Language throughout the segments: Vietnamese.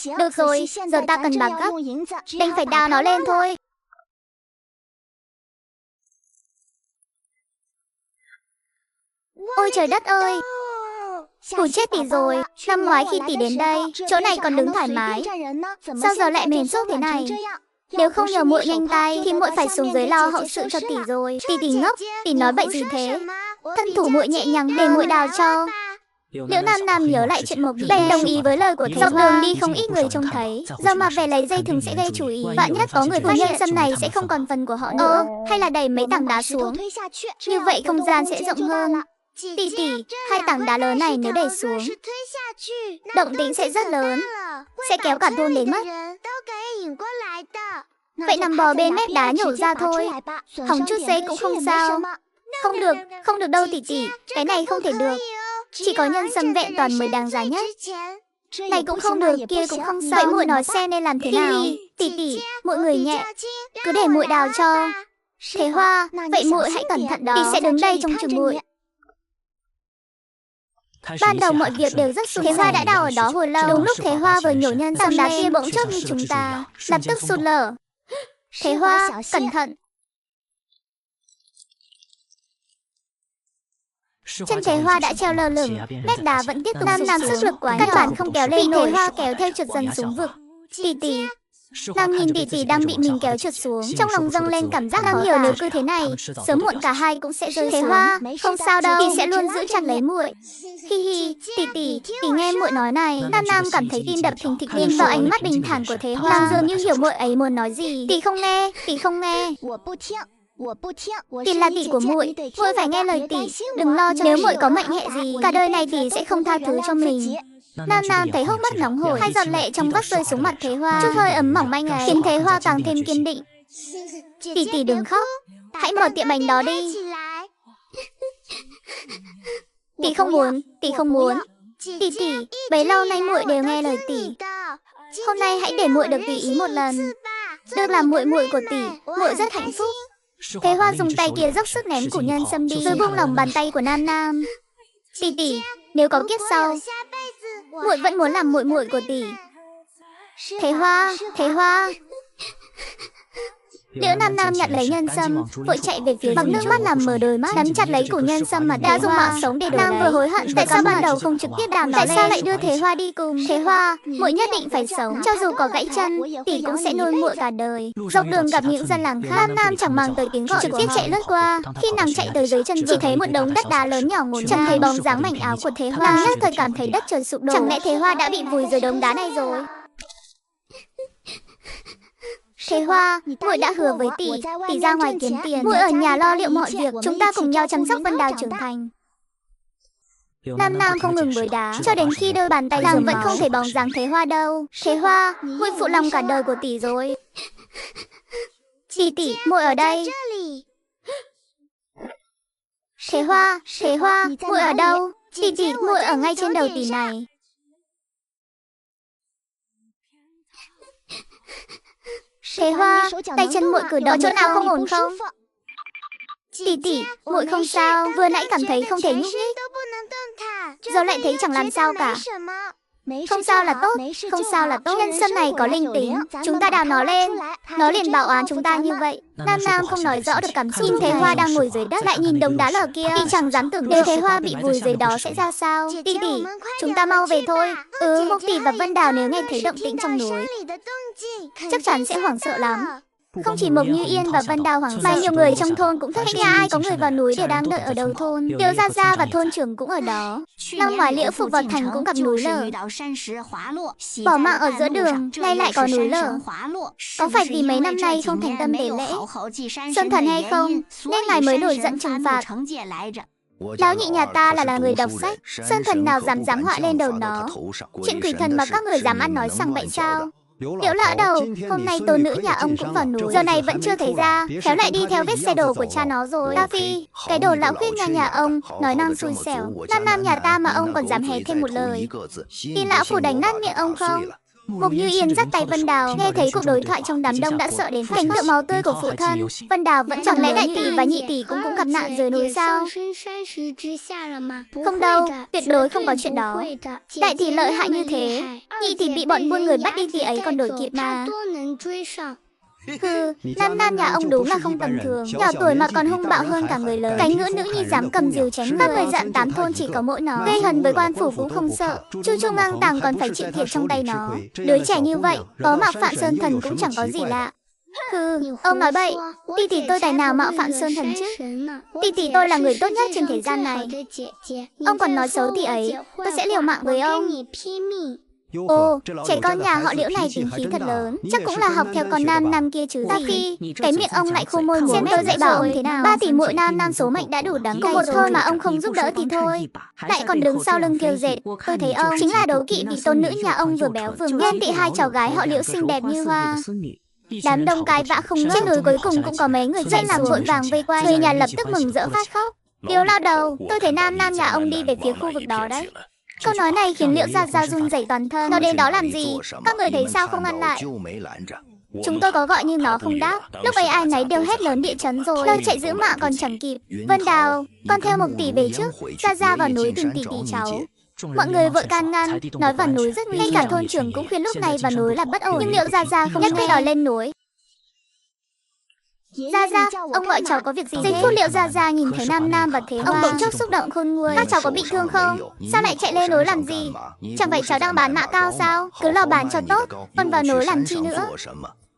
Được rồi, giờ ta cần bạc gấp, đành phải đào nó lên thôi. Ôi trời đất ơi, Hù chết tỷ rồi. Năm ngoái khi tỷ đến đây, chỗ này còn đứng thoải mái, sao giờ lại mềm xốp thế này? Nếu không nhờ muội nhanh tay thì muội phải xuống dưới lo hậu sự cho tỷ rồi. Tỷ ngốc, tỷ nói bậy gì thế? Thân thủ muội nhẹ nhàng để muội đào cho. Liễu Nam Nam nhớ lại chuyện Mộc Bỉ bèn đồng ý với lời của Thế Hoa. Dọc đường đi không ít người trông thấy, giờ mà về lấy dây thừng sẽ gây chú ý. Vạn nhất có người phát hiện nhân này sẽ không còn phần của họ nữa. Hay là đẩy mấy tảng đá xuống, như vậy không gian sẽ rộng hơn. Tỷ, hai tảng đá lớn này nếu đẩy xuống, động tĩnh sẽ rất lớn, sẽ kéo cả thôn đến mất. Vậy nằm bò bên mép đá nhổ ra thôi, hỏng chút giấy cũng không sao. Không được đâu tỷ, cái này không thể được. Chỉ có nhân sâm vẹn toàn mới đáng giá nhất. Này cũng không được, kia cũng không sao. Vậy muội nói xem nên làm thế nào? Tỷ, muội người nhẹ, cứ để muội đào cho. Thế Hoa, vậy muội hãy cẩn thận đó. Tỷ sẽ đứng đây trông chừng muội. Ban đầu mọi việc đều rất suôn sẻ. Thế Hoa đã đào ở đó hồi lâu. Đúng lúc Thế Hoa vừa nhổ nhân tảng đá kia bỗng chốc như chúng ta, lập tức sụt lở. Thế Hoa, cẩn thận. Chân Thế Hoa đã treo lơ lửng, mép đá vẫn tiếp tục Nam sức lực quá nhỏ, căn bản không kéo lên nổi. Thế Hoa kéo theo trượt dần xuống vực. Tỷ, Nam nhìn tỷ đang bị mình kéo trượt xuống, trong lòng dâng lên cảm giác Nam hiểu nếu cứ thế này, sớm muộn cả hai cũng sẽ rơi xuống. Thế Hoa, không sao đâu, tỷ sẽ luôn giữ chặt lấy muội. Hi, tỷ nghe muội nói này. Nam cảm thấy tim đập thình thịch lên vào ánh mắt bình thản của Thế Hoa. Nam dường như hiểu muội ấy muốn nói gì. Tỷ không nghe. Tỷ là tỷ của muội phải nghe lời tỷ. Đừng lo cho nếu muội có mệnh hệ gì, cả đời này tỷ sẽ không tha thứ cho mình. Nam thấy hốc mắt nóng hổi, hai giọt lệ trong vắt rơi xuống mặt Thế Hoa. Chút hơi ấm mỏng manh ấy khiến Thế Hoa càng thêm kiên định. Tỷ đừng khóc, hãy mở tiệm bánh đó đi. Tỷ không muốn. Tỷ, bấy lâu nay muội đều nghe lời tỷ. Hôm nay hãy để muội được tùy ý một lần. Được làm muội của tỷ, muội rất hạnh phúc. Thế Hoa dùng tay kia dốc sức ném củ nhân sâm đi, rồi buông lỏng bàn tay của Nam. Tỷ, nếu có kiếp sau, muội vẫn muốn làm muội của tỷ. Thế Hoa. Liễu Nam nhận lấy nhân sâm, vội chạy về phía bằng nước mắt làm mờ đôi mắt, nắm chặt lấy củ nhân sâm mà đã dùng mạng sống để đổi lấy. Nam vừa hối hận tại sao ban đầu không trực tiếp đào nó lên. Tại sao lại đưa Thế Hoa đi cùng? Thế Hoa, muội nhất định phải sống, cho dù có gãy chân, tỷ cũng sẽ nuôi muội cả đời. Dọc đường gặp những dân làng khác, Nam chẳng màng tới tiếng gọi, trực tiếp chạy lướt qua. Khi nàng chạy tới dưới chân, chỉ thấy một đống đất đá lớn nhỏ ngổn ngang, chẳng thấy bóng dáng mảnh áo của Thế Hoa. Nàng nhất thời cảm thấy đất trời sụp đổ. Chẳng lẽ Thế Hoa đã bị vùi dưới đống đá này rồi? Thế Hoa, muội đã hứa với tỷ ra ngoài kiếm tiền, muội ở nhà lo liệu mọi việc, chúng ta cùng nhau chăm sóc Vân Đào trưởng thành. Nam không ngừng bới đá, cho đến khi đôi bàn tay nàng vẫn không thấy bóng dáng Thế Hoa đâu. Thế Hoa, muội phụ lòng cả đời của tỷ rồi. Tỷ, muội ở đây. Thế Hoa, muội ở đâu? Tỷ, muội ở ngay trên đầu tỷ này. Thế Hoa, tay chân muội cử động chỗ nào không ổn không? Tỷ, muội không sao, vừa nãy cảm thấy không thể nhúc nhích, giờ lại thấy chẳng làm sao cả. Không sao là tốt, nhân sâm này có linh tính, chúng ta đào nó lên, nó liền bảo oán chúng ta như vậy. Nam không nói rõ được cảm xúc, nhìn Thế Hoa đang ngồi dưới đất, lại nhìn đống đá lở kia, tỷ chẳng dám tưởng nếu Thế Hoa bị vùi dưới đó sẽ ra sao. Tỷ, chúng ta mau về thôi. Mộc tỷ và Vân Đào nếu nghe thấy động tĩnh trong núi, chắc chắn sẽ hoảng sợ lắm. Không chỉ Mộc Như Yên và Vân Đào hoảng sợ, mà nhiều người trong thôn cũng thất kinh. Nhà ai có người vào núi đều đang đợi ở đầu thôn. Liễu Gia và thôn trưởng cũng ở đó. Năm ngoái Liễu Phục vào thành cũng gặp núi lở, bỏ mạng ở giữa đường, nay lại có núi lở. Có phải vì mấy năm nay không thành tâm để lễ Sơn Thần hay không, nên ngài mới nổi giận trừng phạt? Lão nhị nhà ta là người đọc sách, Sơn Thần nào dám giáng họa lên đầu nó? Chuyện quỷ thần mà các người dám ăn nói sằng bậy sao? Liễu lão đầu, hôm nay tôn nữ nhà ông cũng vào núi, giờ này vẫn chưa thấy ra, khéo lại đi theo vết xe đổ của cha nó rồi. Ta phi, cái đồ lão khuyết nhà ông, nói năng xui xẻo. Nam nhà ta mà ông còn dám hé thêm một lời, tin lão phủ đánh nát miệng ông không? Mục Như Yên dắt tay Vân Đào, nghe thấy cuộc đối thoại trong đám đông đã sợ đến cảnh tượng máu tươi của phụ thân. Vân Đào vẫn chẳng lẽ đại tỷ và nhị tỷ cũng gặp nạn dưới núi sao? Không đâu, tuyệt đối không có chuyện đó. Đại tỷ lợi hại như thế, nhị tỷ bị bọn buôn người bắt đi thì ấy còn đuổi kịp mà. Nam Nam nhà ông đúng là không tầm thường, nhỏ tuổi mà còn hung bạo hơn cả người lớn. Cái ngữ nữ nhi dám cầm rìu chém người dặn 8 thôn chỉ có mỗi nó. Gây hấn với quan phủ cũng không sợ, Chu Trung ngang tàng còn phải chịu thiệt trong tay nó. Đứa trẻ như vậy, có mạo phạm Sơn Thần cũng chẳng có gì lạ. Ông nói bậy, tỷ tỷ tôi tài nào mạo phạm Sơn Thần chứ? Tỷ tỷ tôi là người tốt nhất trên thế gian này. Ông còn nói xấu tỷ ấy, tôi sẽ liều mạng với ông. Ồ, trẻ con nhà họ Liễu này tính khí thật lớn, chắc cũng là học theo con Nam Nam kia chứ gì. Cái miệng ông lại khô môi, xem tôi dạy bảo ông thế nào. 3 tỷ muội Nam Nam số mệnh đã đủ đắng cay, một thôi mà ông không giúp đỡ thì thôi, lại còn đứng sau lưng kêu dệt. Tôi thấy ông chính là đố kỵ vì tôn nữ nhà ông vừa béo vừa ghen tị hai cháu gái họ Liễu xinh đẹp như hoa. Đám đông cái vã không ngớt, trên núi cuối cùng cũng có mấy người chạy làm vội vàng vây quanh. Người nhà lập tức mừng rỡ phát khóc. Liễu lao đầu, tôi thấy Nam Nam nhà ông đi về phía khu vực đó đấy. Câu nói này khiến Liễu Gia Gia run rẩy toàn thân. Nó đến đó làm gì? Các người thấy sao không ngăn lại? Chúng tôi có gọi nhưng nó không đáp. Lúc ấy ai nấy đều hét lớn địa chấn rồi. Lời chạy giữ mạng còn chẳng kịp. Vân Đào, con theo Mục tỷ về trước. Gia Gia vào núi tìm tỷ tỷ cháu. Mọi người vội can ngăn, nói vào núi rất nguy hiểm. Ngay cả thôn trưởng cũng khuyên lúc này vào núi là bất ổn. Nhưng Liễu Gia Gia không nhất quyết đòi lên núi. Gia Gia, ông gọi cháu có việc gì? Giây phút Liễu Gia Gia nhìn thấy Nam Nam và Thế Hoa, ông bỗng chốc xúc động khôn nguôi. Các cháu có bị thương không? Sao lại chạy lên núi làm gì? Chẳng phải cháu đang bán mạ cao sao? Cứ lo bán cho tốt, còn vào núi làm chi nữa?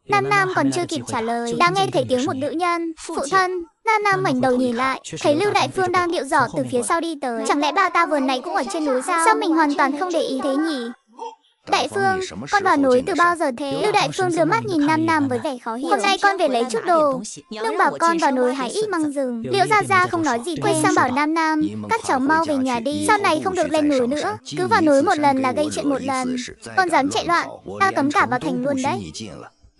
Nam Nam còn chưa kịp trả lời, đang nghe thấy tiếng một nữ nhân. Phụ thân. Nam Nam ngoảnh đầu nhìn lại, thấy Lưu Đại Phương đang điệu giỏ từ phía sau đi tới. Chẳng lẽ bà ta vừa nãy cũng ở trên núi sao? Sao mình hoàn toàn không để ý thế nhỉ? Đại Phương, con vào núi từ bao giờ thế? Lưu Đại Phương đưa mắt nhìn Nam Nam với vẻ khó hiểu. Hôm nay con về lấy chút đồ, nhưng bảo con vào núi hái ít măng rừng. Liễu Gia Gia không nói gì, quay sang bảo Nam Nam, các cháu mau về nhà đi, sau này không được lên núi nữa. Cứ vào núi một lần là gây chuyện một lần. Con dám chạy loạn, ta cấm cả vào thành luôn đấy.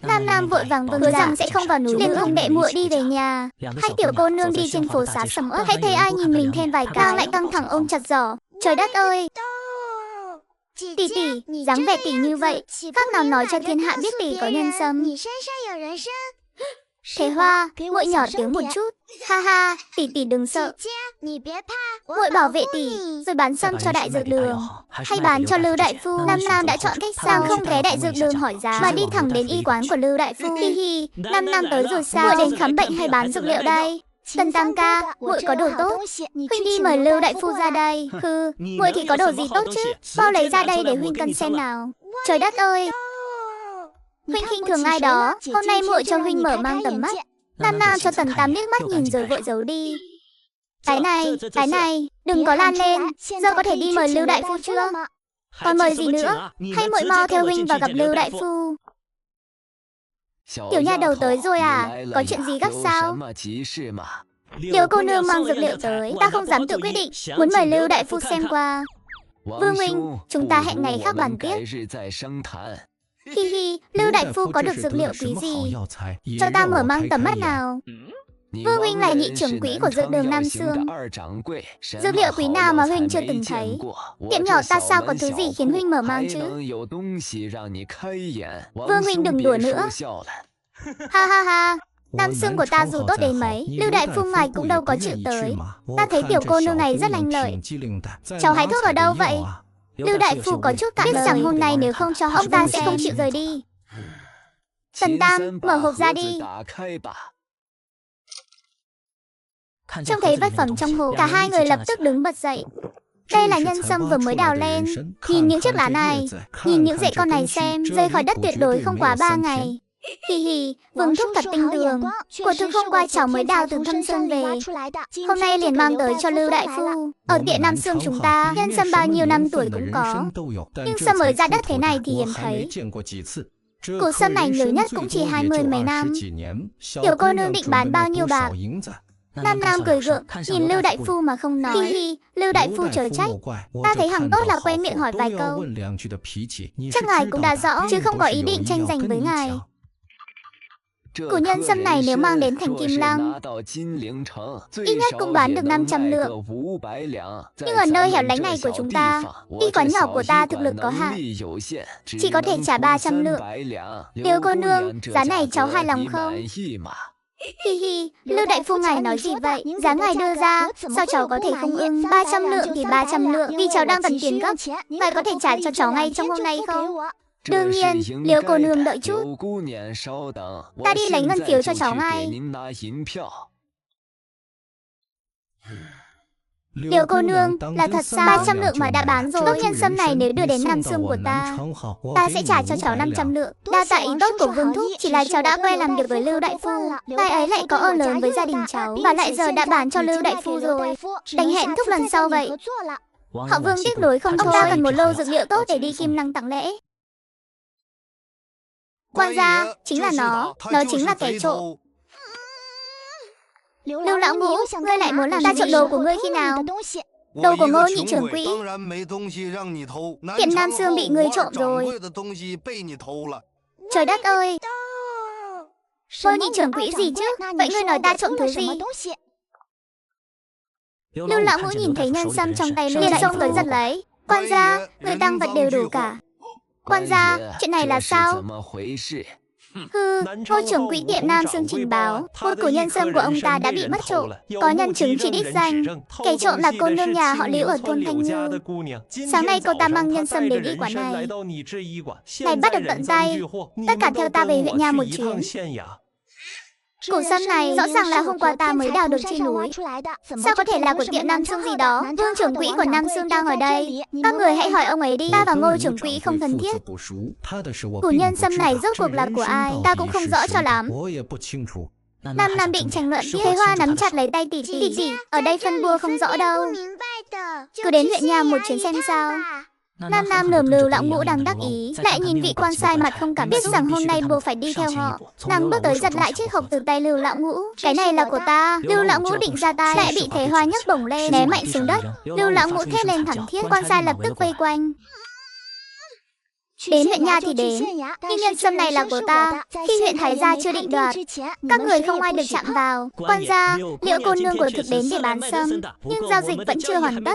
Nam Nam vội vàng hứa rằng sẽ không vào núi, liền cùng đệ muội đi về nhà. Hai tiểu cô nương đi trên phố xá sầm uất, hãy thấy ai nhìn mình thêm vài cái lại căng thẳng ôm chặt giỏ. Trời đất ơi! Tỷ tỷ, dáng vẻ tỷ như vậy, khác nào nói cho thiên hạ biết tỷ có nhân sâm. Thế Hoa, muội nhỏ tiếng một chút. Ha ha, tỷ tỷ đừng sợ. Muội bảo vệ tỷ, rồi bán sâm cho Đại Dược Đường, hay bán cho Lưu Đại Phu. Nam Nam đã chọn cách sao không ghé Đại Dược Đường hỏi giá, mà đi thẳng đến y quán của Lưu Đại Phu. Hi hi, Nam Nam tới rồi sao? Muội đến khám bệnh hay bán dược liệu đây? Tần Tam ca, muội có đồ tốt, huynh đi mời Lưu Đại Phu ra đây. Muội thì có đồ gì tốt chứ? Bao lấy ra đây để huynh cân xem nào. Trời đất ơi! Huynh khinh thường ai đó, hôm nay muội cho huynh mở mang tầm mắt. Nam Nam cho Tần Tam liếc mắt nhìn rồi vội giấu đi. Cái này, đừng có lan lên, giờ có thể đi mời Lưu Đại Phu chưa? Còn mời gì nữa? Hay muội mau theo huynh vào gặp Lưu Đại Phu. Tiểu nha đầu tới rồi à? Có chuyện gì gấp sao? Liễu cô nương mang dược liệu tới, ta không dám tự quyết định, muốn mời Lưu Đại Phu xem qua. Vương huynh, chúng ta hẹn ngày khác bàn tiếp. Hi hi, Lưu Đại Phu có được dược liệu quý gì? Cho ta mở mang tầm mắt nào. Vương huynh là nhị trưởng quỹ của Dược Đường Nam Sương. Dược liệu quý nào mà huynh chưa từng thấy? Tiệm nhỏ ta sao có thứ gì khiến huynh mở mang chứ? Vương huynh đừng đùa nữa. Ha ha ha, Nam Sương của ta dù tốt đến mấy, Lưu Đại Phu ngài cũng đâu có chịu tới. Ta thấy tiểu cô nương này rất lanh lợi. Cháu hái thuốc ở đâu vậy? Lưu Đại Phu có chút cạn lời, biết rằng hôm nay nếu không cho họ ông ta sẽ không chịu rời đi. Tần Tam, mở hộp ra đi. Trông thấy vật phẩm trong hộp, cả hai người lập tức đứng bật dậy. Đây là nhân sâm vừa mới đào lên. Nhìn những chiếc lá này, nhìn những rễ con này xem, rơi khỏi đất tuyệt đối không quá 3 ngày. Hi hi, Vương thúc thật tinh tường. Của thực hôm qua cháu mới đào từ Thâm Sơn về, hôm nay liền mang tới cho Lưu Đại Phu. Ở tiệm Nam Sương chúng ta, nhân sâm bao nhiêu năm tuổi cũng có, nhưng sâm mới ra đất thế này thì hiếm thấy. Củ sâm này nhiều nhất cũng chỉ 20 mấy năm. Tiểu cô nương định bán bao nhiêu bạc? Nam Nam cười gượng, nhìn Lưu Đại Phu mà không nói. Hi hi, Lưu Đại Phu chớ trách, ta thấy hằng tốt là quen miệng hỏi vài câu. Chắc ngài cũng đã rõ, chứ không có ý định tranh giành với ngài. Củ nhân sâm này nếu mang đến thành Kim Lăng, ít nhất cũng bán được 500 lượng. Nhưng ở nơi hẻo lánh này của chúng ta, y quán nhỏ của ta thực lực có hạn, chỉ có thể trả 300 lượng. Liễu cô nương, giá này cháu hài lòng không? Hi hi, Lưu đại phu ngài nói gì vậy? Giá ngài đưa ra, sao cháu có thể không ưng? 300 lượng thì 300 lượng, vì cháu đang cần tiền gấp. Ngài có thể trả cho cháu ngay trong hôm nay không? Đương nhiên, Liễu cô nương đợi chút. Ta đi lấy ngân phiếu cho cháu ngay. Liễu cô nương, là thật sao? 300 lượng mà đã bán rồi. Gốc nhân sâm này nếu đưa đến Nam Xương của ta sẽ trả cho cháu 500 lượng. Đa tạ ý tốt của Vương thúc, chỉ là cháu đã quen làm việc với Lưu đại phu. Ngài ấy lại có ơn lớn với gia đình cháu, và lại giờ đã bán cho Lưu đại phu rồi. Đành hẹn thúc lần sau vậy. Họ Vương tiếc nuối không thôi. Ông ta cần một lô dược liệu tốt để đi Kim Lăng tặng lễ. Quan gia, chính là nó chính là kẻ trộm. Lưu lão ngũ, ngươi lại muốn làm ta trộm đồ của ngươi khi nào? Đồ của Ngô nhị trưởng quỹ. Tiệm Nam Xương bị ngươi trộm rồi. Trời đất ơi! Ngô nhị trưởng quỹ gì chứ? Vậy ngươi nói ta trộm thứ gì? Lưu lão ngũ nhìn thấy nhân sâm trong tay liền xông tới giật lấy. Quan gia, người tăng vật đều đủ cả. Quan gia, chuyện này là sao? Ngô trưởng quỹ tiệm Nam Xương trình báo, một củ nhân sâm của ông ta đã bị mất trộm. Có nhân chứng chỉ đích danh, kẻ trộm là cô nương nhà họ Liễu ở thôn Thanh Như. Sáng nay cô ta mang nhân sâm đến y quán này. Này bắt được tận tay, tất cả theo ta về huyện nhà một chuyến. Củ sâm này rõ ràng là hôm qua ta mới đào được trên núi. Sao có thể là của tiệm Nam Xương gì đó? Vương trưởng quỹ của Nam Xương đang ở đây. Các người hãy hỏi ông ấy đi. Ta và Ngô trưởng quỹ không thân thiết. Củ nhân sâm này rốt cuộc là của ai? Ta cũng không rõ cho lắm. Nam định tranh luận. Thế Hoa nắm chặt lấy tay tỷ tỷ. Ở đây phân bua không rõ đâu. Cứ đến huyện nhà một chuyến xem sao. Nam lườm Lưu lão ngũ đang đắc ý, lại nhìn vị quan sai mặt không cảm biết rằng hôm nay buộc phải đi theo họ. Nàng bước tới giật lại chiếc hộp từ tay Lưu lão ngũ. Cái này là của ta. Lưu lão ngũ định ra tay, lại bị Thế Hoa nhấc bổng lên, ném mạnh xuống đất. Lưu lão ngũ thét lên thẳng thiết, quan sai lập tức vây quanh. Đến huyện nha thì đến, nhưng nhân sâm này là của ta. Khi huyện Thái gia chưa định đoạt, các người không ai được chạm vào. Quan gia, Liễu cô nương của thực đến để bán sâm, nhưng giao dịch vẫn chưa hoàn tất.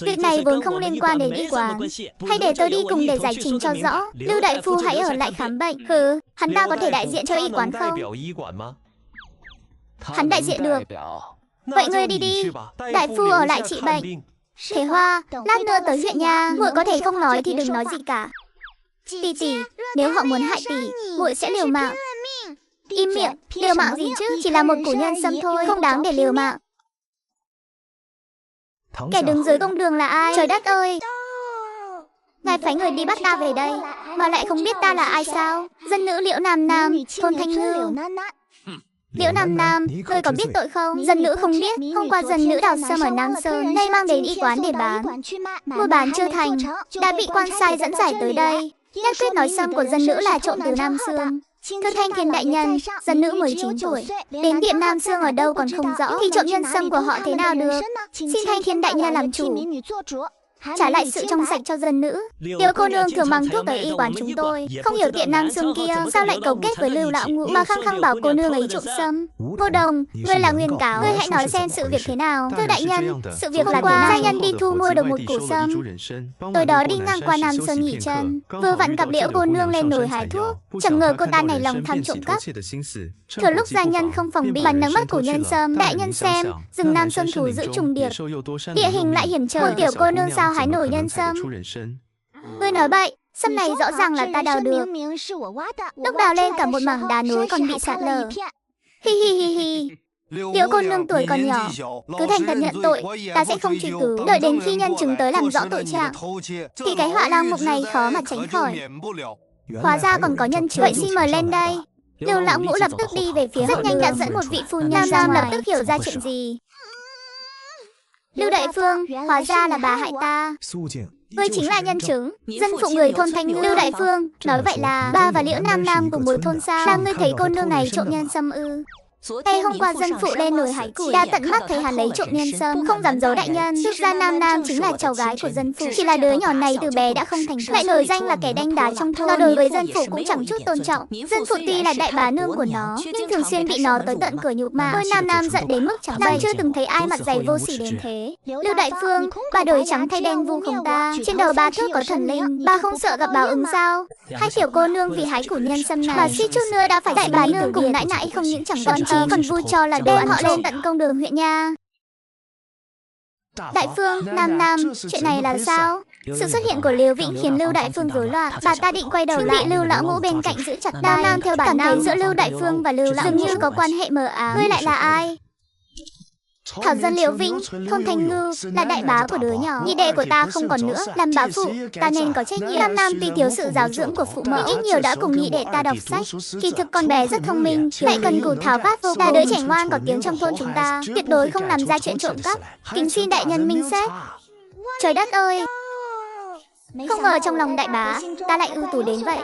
Việc này vốn không liên quan đến y quán. Hãy để tôi đi cùng để giải trình cho rõ. Lưu đại phu hãy ở lại khám bệnh. Hắn ta có thể đại diện cho y quán không? Hắn đại diện được. Vậy ngươi đi đi, đại phu ở lại trị bệnh. Thế Hoa, lát nữa tới huyện nha, muội có thể không nói thì đừng nói gì cả. Tỷ, nếu họ muốn hại tỷ, muội sẽ liều mạng. Im miệng, liều mạng gì chứ? Chỉ là một củ nhân sâm thôi, không đáng để liều mạng. Kẻ đứng dưới công đường là ai? Trời đất ơi! Ngài phái người đi bắt ta về đây, mà lại không biết ta là ai sao? Dân nữ Liễu Nam, thôn Thanh Ngư. Liễu Nam, ngươi có biết tội không? Dân nữ không biết, hôm qua dân nữ đào sâm ở Nam Sơn, nay mang đến y quán để bán. Mua bán chưa thành, đã bị quan sai dẫn giải tới đây. Nhất quyết nói sâm của dân nữ là trộm từ Nam Xương. Thưa Thanh Thiên đại nhân, dân nữ 19 tuổi, đến tiệm Nam Xương ở đâu còn không rõ, thì trộm nhân sâm của họ thế nào được? Xin Thanh Thiên đại nhân làm chủ, trả lại sự trong sạch cho dân nữ. Liễu cô nương thường mang thuốc tới y quán chúng tôi, không hiểu tiệm Nam Xương kia sao lại cấu kết với Lưu lão ngũ mà khăng khăng bảo cô nương ấy trộm sâm. Ngô Đồng, ngươi là nguyên cáo, ngươi hãy nói xem sự việc thế nào. Thưa đại nhân, sự việc là qua gia nhân đi thu mua được một củ sâm. Tối đó đi ngang qua Nam Sơn nghỉ chân, vừa vặn gặp Liễu cô nương lên nồi hái thuốc, chẳng ngờ cô ta nảy lòng tham trộm cắp. Thừa lúc gia nhân không phòng bị bắn nắng mất củ nhân sâm, đại nhân xem, rừng Nam Sơn thủ giữ trùng điệp, địa hình lại hiểm trở, một tiểu cô nương sao hái nổi nhân sâm? Ngươi nói bậy, sâm này rõ ràng là ta đào được. Lúc đào lên cả một mảng đá núi còn bị sạt lở. Hi. Liễu cô nương tuổi còn nhỏ, cứ thành thật nhận tội, ta sẽ không truy cứu. Đợi đến khi nhân chứng tới làm rõ tội trạng, thì cái họa lang mục này khó mà tránh khỏi. Hóa ra còn có nhân chứng. Vậy xin mời lên đây. Lưu lão ngũ lập tức đi về phía. Rất nhanh đã dẫn một vị phu nhân ra ngoài. Lập tức hiểu ra chuyện gì. Lưu đại phương, hóa ra là bà hại ta. Ngươi chính là nhân chứng, dân phụ người thôn Thanh Ngư. Lưu đại phương, nói vậy là bà và Liễu Nam cùng một thôn sao? Sao ngươi thấy cô nương này trộm nhân sâm ư? Ngày hôm qua dân phụ lên núi hái củi đã tận mắt thấy hắn lấy trộm nhân sâm, không dám giấu đại nhân. Thực ra Nam Nam chính là cháu gái của dân phụ, chỉ là đứa nhỏ này từ bé đã không thành thật, lại nổi danh là kẻ đánh đá trong thôn. Nó đối với dân phụ cũng chẳng chút tôn trọng. Dân phụ tuy là đại bá nương của nó, nhưng thường xuyên bị nó tới tận cửa nhục mạ. Ôi Nam Nam giận đến mức trắng bệch, chưa từng thấy ai mặt dày vô sỉ đến thế. Lưu Đại Phương, bà đổi trắng thay đen vu khống ta, trên đầu bà thước có thần linh, bà không sợ gặp báo ứng sao? Hai tiểu cô nương vì hái củ nhân sâm này, bà suýt chút nữa đã phải đại bá nương cùng nãi nãi không những chẳng quan trí còn vui cho là đem họ lên tận công đường huyện nha. Đại Phương, Nam Nam, chuyện này là sao? Sự xuất hiện của Liêu Vĩnh khiến Lưu Đại Phương rối loạn. Bà ta định quay đầu lại, Lưu lão ngũ bên cạnh giữ chặt tay. Nam Nam theo bản năng giữa Lưu Đại Phương và Lưu lão ngũ như có quan hệ mờ ám. Ngươi lại là ai? Thảo dân Liễu Vĩnh, Thôn Thanh Ngư, là đại bá của đứa nhỏ. Nhị đệ của ta không còn nữa, làm bá phụ, ta nên có trách nhiệm. Nam Nam tuy thiếu sự giáo dưỡng của phụ mẫu, ít nhiều đã cùng nhị đệ ta đọc sách. Kỳ thực con bé rất thông minh, lại cần cù tháo vát vô cùng. Là đứa trẻ ngoan có tiếng trong thôn chúng ta, tuyệt đối không làm ra chuyện trộm cắp. Kính xin đại nhân minh xét. Trời đất ơi! Không ngờ trong lòng đại bá, ta lại ưu tú đến vậy.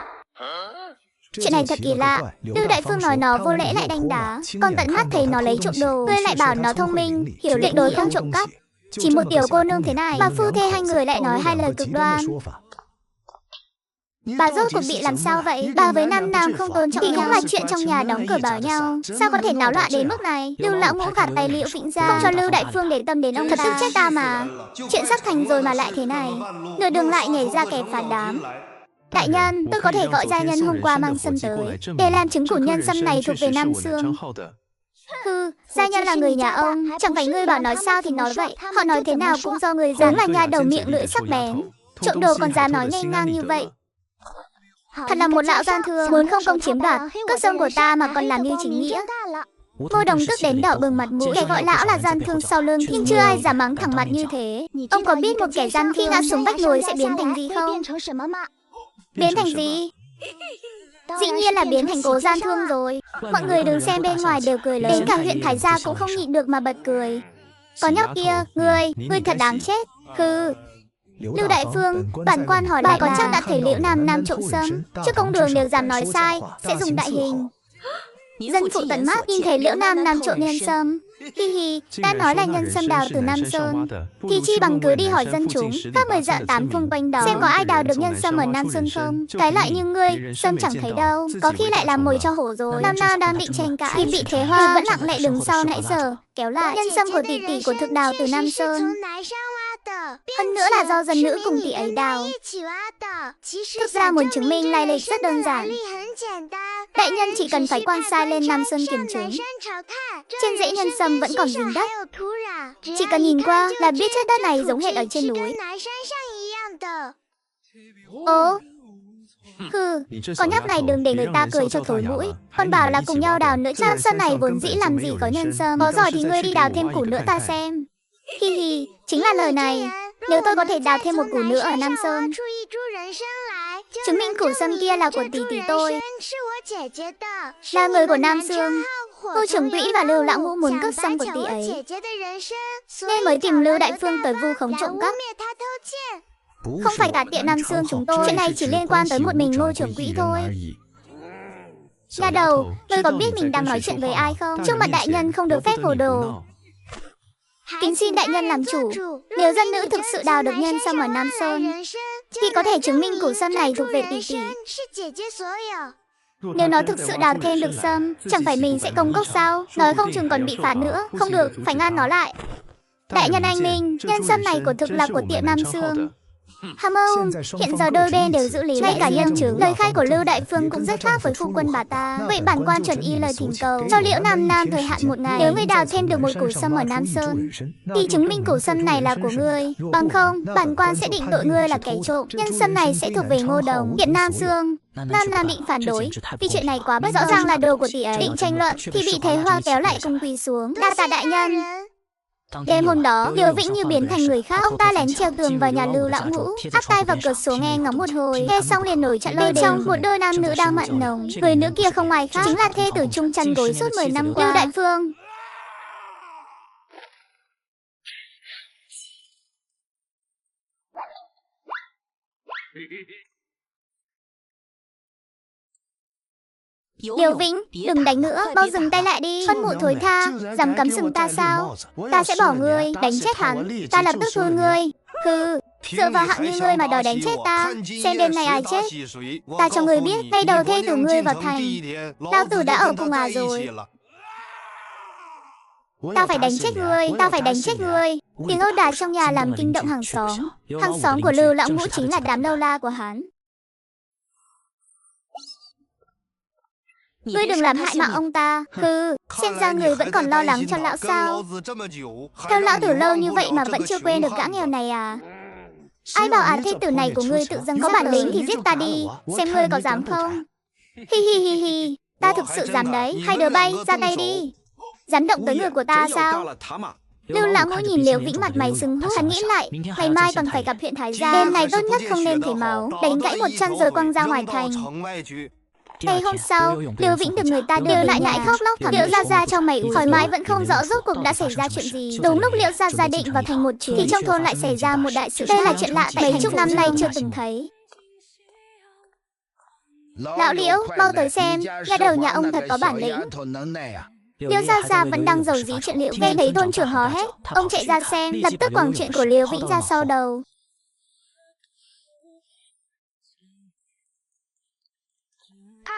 Chuyện này thật kỳ lạ. Lưu Đại Phương nói nó vô lễ lại đánh đá, còn tận mắt thấy nó lấy trộm đồ. Ngươi lại bảo nó thông minh, hiểu tuyệt đối không trộm cắp. Chỉ một tiểu cô nương thế này mà phu thê hai người lại nói hai lời cực đoan. Bà rốt cuộc bị làm sao vậy? Bà với Nam Nam không tôn trọng thì cũng là chuyện trong nhà đóng cửa bảo nhau. Sao có thể náo loạn đến mức này? Lưu lão ngũ gạt tay Liễu Vĩnh ra, không cho Lưu Đại Phương để tâm đến ông ta. Thật tức trách ta mà. Chuyện sắp thành rồi mà lại thế này. Nửa đường lại nhảy ra kẻ phản đám. Đại nhân, tôi có thể gọi gia nhân hôm qua mang sâm tới, để làm chứng củ nhân sâm này thuộc về Nam Sương. Hừ, gia nhân là người nhà ông, chẳng phải ngươi bảo nói sao thì nói vậy. Họ nói thế nào cũng do người dám là nhà đầu miệng lưỡi sắc bén. Trộm đồ còn dám nói nghênh ngang như vậy. Thật là một lão gian thương, muốn không công chiếm đoạt, cướp sâm của ta mà còn làm như chính nghĩa. Ngô Đồng tức đến đỏ bừng mặt mũi, kẻ gọi lão là gian thương sau lưng, nhưng chưa ai dám mắng thẳng mặt như thế. Ông có biết một kẻ gian khi ngã xuống vách núi sẽ biến thành gì không? Biến thành gì? Dĩ nhiên là biến thành Cố Gian Thương rồi. Mọi người đứng xem bên ngoài đều cười lớn, đến cả huyện Thái Gia cũng không nhịn được mà bật cười. Có nhóc kia, ngươi thật đáng chết. Hừ. Lưu Đại Phương, bản quan hỏi bà có chắc đã thấy Liễu Nam Nam trộm sâm? Trước công đường đều dám nói sai, sẽ dùng đại hình. Dân phụ tận mắt nhìn thấy Liễu Nam Nam trộm nhân sâm. Hi hi, đã nói là nhân sâm đào từ Nam Sơn, thì chi bằng cứ đi hỏi dân chúng, các 10 dặm 8 phương quanh đó, xem có ai đào được nhân sâm ở Nam Sơn không. Cái loại như ngươi, sâm chẳng thấy đâu, có khi lại làm mồi cho hổ rồi. Nam Nam đang định tranh cãi thì bị Thế Hoa vẫn lặng lẽ đứng sau nãy giờ kéo lại. Nhân sâm của tỷ tỷ của thực đào từ Nam Sơn. Hơn nữa là do dân nữ cùng tỷ ấy đào. Thực ra muốn chứng minh lai lịch rất đơn giản. Đại nhân chỉ cần phải quan sai lên Nam Sơn kiểm chứng. Trên rễ nhân sâm vẫn còn dính đất. Chỉ cần nhìn qua là biết chất đất này giống hệt ở trên núi. Ồ, hừ, con nhóc này đừng để người ta cười cho thối mũi. Con bảo là cùng nhau đào nữa chứ. Nam Sơn này vốn dĩ làm gì có nhân sâm. Có giỏi thì ngươi đi đào thêm củ nữa ta xem. Hi hi, chính là lời này. Nếu tôi có thể đào thêm một củ nữa ở Nam Sơn, chứng minh củ sâm kia là của tỷ tỷ tôi, là người của Nam Sương. Ngô Trưởng Quỹ và Lưu lão ngũ muốn cướp sâm của tỷ ấy, nên mới tìm Lưu Đại Phương tới vu khống trộm cắp. Không phải cả tiện Nam Sương chúng tôi. Chuyện này chỉ liên quan tới một mình Ngô Trưởng Quỹ thôi. Nha đầu, ngươi có biết mình đang nói chuyện với ai không? Trước mặt đại nhân không được phép hồ đồ. Kính xin đại nhân làm chủ, nếu dân nữ thực sự đào được nhân sâm ở Nam Sơn, thì có thể chứng minh củ sâm này thuộc về tỷ tỷ. Nếu nó thực sự đào thêm được sâm, chẳng phải mình sẽ công cốc sao? Nói không chừng còn bị phạt nữa. Không được, phải ngăn nó lại. Đại nhân anh minh, nhân sâm này của thực là của tiệm Nam Sương. Hàm ông, hiện giờ đôi bên đều giữ lý. Ngay cả nhân chứng, lời khai của Lưu Đại Phương cũng rất khác với phu quân bà ta. Vậy bản quan chuẩn y lời thỉnh cầu, cho Liễu Nam Nam thời hạn 1 ngày. Nếu ngươi đào thêm được một củ sâm ở Nam Sơn, thì chứng minh củ sâm này là của ngươi. Bằng không, bản quan sẽ định tội ngươi là kẻ trộm. Nhân sâm này sẽ thuộc về Ngô Đồng, Điện Nam Sương. Nam Nam định phản đối, vì chuyện này quá bất rõ ràng là đồ của tỷ ấy. Định tranh luận thì bị Thế Hoa kéo lại cùng quỳ xuống. Đa tạ đại nhân. Đêm hôm đó, Liễu Vĩnh như biến thành người khác. Ông ta lén trèo tường vào nhà Lưu lão ngũ, áp tai vào cửa sổ nghe ngóng một hồi. Nghe xong liền nổi trận lôi đình. Bên trong một đôi nam nữ đang mặn nồng. Người nữ kia không ai khác chính là thê tử chung chăn gối suốt 10 năm qua, Lưu Đại Phương. Liều Vĩnh, đừng đánh nữa, mau dừng tay lại đi. Con mụ thối tha, dám cắm sừng ta sao? Ta sẽ bỏ ngươi, đánh chết hắn. Ta lập tức thu ngươi. Hừ, dựa vào hạng như ngươi mà đòi đánh chết ta. Xem đêm này ai chết. Ta cho ngươi biết, ngay đầu thê tử ngươi vào thành. Lao tử đã ở cùng rồi. Ta phải đánh chết ngươi, ta phải đánh chết ngươi. Tiếng ẩu đả trong nhà làm kinh động hàng xóm. Hàng xóm của Lưu Lão Ngũ chính là đám lâu la của hắn. Ngươi đừng làm hại mạng ông ta. Hừ, xem ra người vẫn còn lo lắng cho lão sao. Theo lão từ lâu như vậy mà vẫn chưa quên được gã nghèo này à? Ai bảo thê tử này của ngươi tự dưng có bản lĩnh thì giết ta đi. Xem ngươi có dám không? Hi hi hi hi, ta thực sự dám đấy. Hai đứa bay, ra tay đi. Dám động tới người của ta sao? Lưu Lão Ngũ nhìn Liều Vĩnh mặt mày sưng húp. Hắn nghĩ lại, ngày mai còn phải gặp huyện Thái Gia. Đêm này tốt nhất không nên thấy máu. Đánh gãy một chân rồi quăng ra ngoài thành. Ngày hôm sau, Liều Vĩnh được người ta đưa lại khóc lóc thảm. Liễu Gia Gia cho mày khỏi mãi vẫn không rõ rốt cuộc đã xảy ra chuyện gì. Đúng lúc Liễu Gia Gia định vào thành một chuyến thì trong thôn lại xảy ra một đại sự. Đây là chuyện lạ tại mấy chục năm nay chưa từng thấy. Lão Liễu, mau tới xem, nhà đầu nhà ông thật có bản lĩnh. Liễu Gia Gia vẫn đang giàu dí chuyện Liễu. Nghe thấy thôn trưởng hò hét, ông chạy ra xem, lập tức quẳng chuyện của Liều Vĩnh ra sau đầu.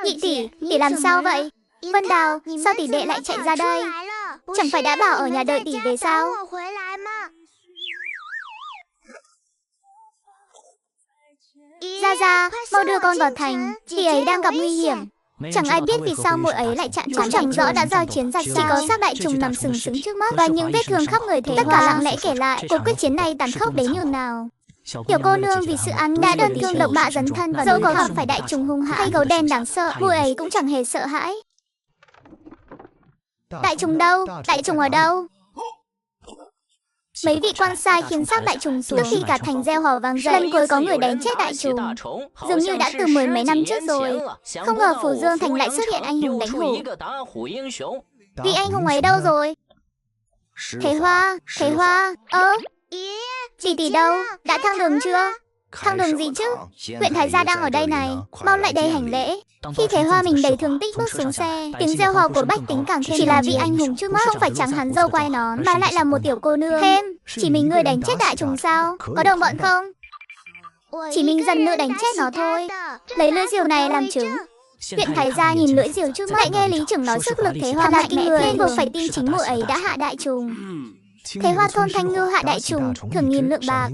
Nhị tỷ, tỷ làm sao vậy? Vân Đào, sao tỷ đệ lại chạy ra đây? Chẳng phải đã bảo ở nhà đợi tỷ về sao? Gia Gia, mau đưa con vào thành, tỷ ấy đang gặp nguy hiểm. Chẳng ai biết vì sao muội ấy lại chặn chúng, chẳng rõ đã giao chiến ra sao. Chỉ có xác đại trùng nằm sừng sững trước mắt và những vết thương khắp người Thế Tất cả lặng lẽ kể lại cuộc quyết chiến này tàn khốc đến nhường nào. Tiểu cô nương vì sự ăn đã đơn thương độc mạ dấn thân vào dẫu có gặp phải đại trùng hung hãn hay gấu đen đáng sợ, muội ấy cũng chẳng hề sợ hãi. Đại trùng đâu? Đại trùng ở đâu? Mấy vị quan sai khiến xác đại trùng xuống khi cả thành reo hò vang dậy. Lần cuối có người đánh chết đại trùng, dường như đã từ mười mấy năm trước rồi. Không ngờ Phủ Dương Thành lại xuất hiện anh hùng đánh hổ. Vị anh hùng ấy đâu rồi? Thế Hoa, tỷ tỷ đâu? Đã thăng đường chưa? Thăng đường gì chứ? Huyện Thái Gia đang ở đây này, mau lại đây hành lễ. Khi Thế Hoa mình đầy thương tích bước xuống xe, tiếng reo hò của bách tính càng thêm. Chỉ là vị anh hùng trước mắt không phải trắng hắn dâu quai nón mà lại là một tiểu cô nương. Thêm, chỉ mình ngươi đánh chết đại trùng sao? Có đồng bọn không? Chỉ mình dân nữ đánh chết nó thôi. Lấy lưỡi diều này làm chứng. Huyện Thái Gia nhìn lưỡi diều trước mắt, lại nghe Lý trưởng nói sức lực Thế Hoa mạnh mẽ nên buộc phải tin chính muội ấy đã hạ đại trùng. Thế Hoa thôn Thanh Ngưu hạ đại trùng, thưởng nghìn lượng bạc.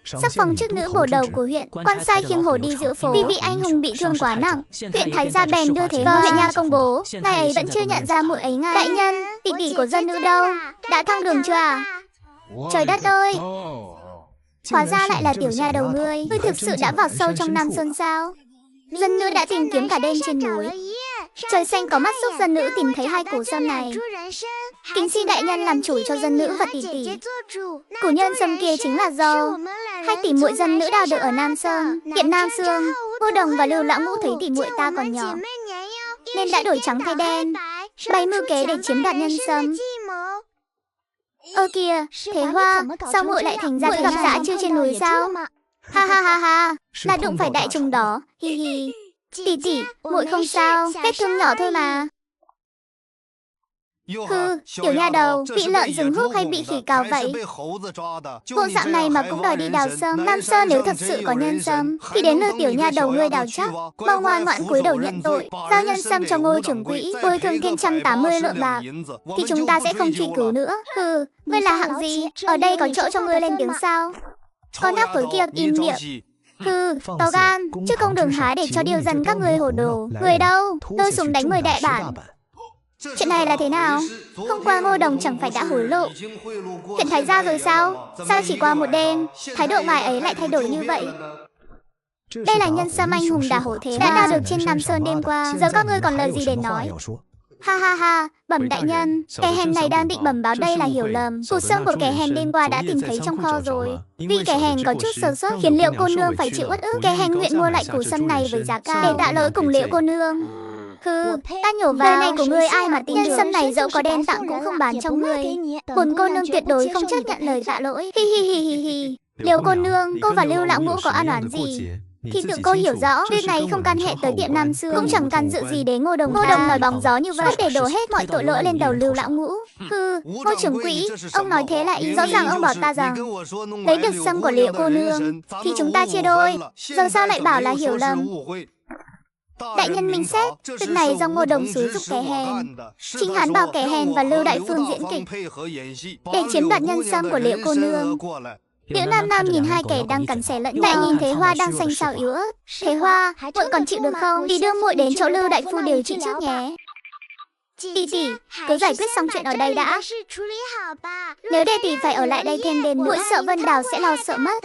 Sắc phong chức nữ bổ đầu của huyện, quan sai khiêng hổ đi giữa phố. Vì vị anh hùng bị thương quá nặng, huyện Thái Gia bèn đưa Thế Hoa huyện nha công bố. Ngài ấy vẫn chưa nhận ra muội ấy ngay. Đại nhân, tỷ tỷ của dân nữ đâu? Đã thăng đường chưa à? Trời đất ơi! Hóa ra lại là tiểu nha đầu ngươi. Ngươi thực sự đã vào sâu trong Nam Sơn sao? Dân nữ đã tìm kiếm cả đêm trên núi. Trời xanh có mắt giúp dân nữ tìm thấy hai củ sâm này. Kính xin đại nhân làm chủ cho dân nữ và tỷ tỷ. Củ nhân sâm kia chính là do hai tỷ muội dân nữ đào được ở Nam Sơn. Hiện Nam Sương, Ngô Đồng và Lưu Lão Ngũ thấy tỷ muội ta còn nhỏ nên đã đổi trắng thay đen, bày mưu kế để chiếm đoạt nhân sâm. Ơ kìa, Thế Hoa, sao muội lại thành ra gặp dã chưa trên núi sao? Ha ha ha ha, là đụng phải đại trùng đó, hi hi. Tỷ tỷ, muội không sao, vết thương nhỏ thôi mà. Hừ, tiểu nha đầu, bị lợn rừng húc hay bị khỉ cào vậy? Bộ dạng này mà cũng đòi đi đào sâm. Nam Sơn nếu thật sự có nhân sâm thì đến lượt tiểu nha đầu ngươi đào chắc. Mau ngoan ngoãn cúi đầu nhận tội, giao nhân sâm cho Ngô trưởng quỹ, bồi thường thêm 180 lượng bạc, thì chúng ta sẽ không truy cứu nữa. Hừ, ngươi là hạng gì? Ở đây có chỗ cho ngươi lên tiếng sao? Con nhóc tối kia im miệng. Hừ, to gan, chứ không đường hái để cho điều dân các ngươi hồ đồ. Người đâu? Tôi xuống đánh người đại bản. Chuyện này là thế nào? Hôm qua Ngô Đồng chẳng phải đã hối lộ huyện Thái Gia rồi sao? Sao chỉ qua một đêm, thái độ ngài ấy lại thay đổi như vậy? Đây là nhân sâm anh hùng đả hổ Thế đã đào được trên Nam Sơn đêm qua. Giờ các ngươi còn lời gì để nói? Ha ha ha, bẩm đại nhân, kẻ hèn này đang định bẩm báo đây là hiểu lầm. Củ sâm của kẻ hèn đêm qua đã tìm thấy trong kho rồi. Vì kẻ hèn có chút sơ suất khiến Liễu cô nương phải chịu uất ức. Kẻ hèn nguyện mua lại củ sâm này với giá cao để tạ lỗi cùng Liễu cô nương. Hừ, ta nhổ vào. Lời này của ngươi ai mà tin được? Nhân sâm này dẫu có đen tặng cũng không bán cho ngươi. Bổn cô nương tuyệt đối không chấp nhận lời tạ lỗi. Hi hi hi hi hi. Liễu cô nương, cô và Lưu Lão Ngũ có ăn oán gì? Thì tự cô hiểu rõ, việc này không can hệ tới tiệm Nam Sương, cũng chẳng can dự gì đến Ngô Đồng. Ngô Đồng nói bóng gió như vậy để đổ hết mọi tội lỗi lên đầu Lưu Lão Ngũ. Ngô trưởng quỹ, ông nói thế là ý rõ ràng ông bảo ta rằng lấy được sâm của Liệu cô nương thì chúng ta chia đôi, giờ sao lại bảo là hiểu lầm? Đại nhân minh xét, việc này do Ngô Đồng xúi giục kẻ hèn. Chính hắn bảo kẻ hèn và Lưu Đại Phương diễn kịch để chiếm đoạt nhân sâm của Liệu cô nương. Liễu Nam Nam nhìn hai kẻ đang cắn xé lẫn nhau, lại nhìn Thế Hoa đang xanh xao yếu ớt. Thế Hoa, muội còn chịu được không? Đi đưa muội đến chỗ Lưu Đại Phu điều trị trước nhé. Tỷ tỷ, cứ giải quyết xong chuyện ở đây đã. Nếu để tỷ phải ở lại đây thêm đêm, muội sợ Vân Đào sẽ lo sợ mất.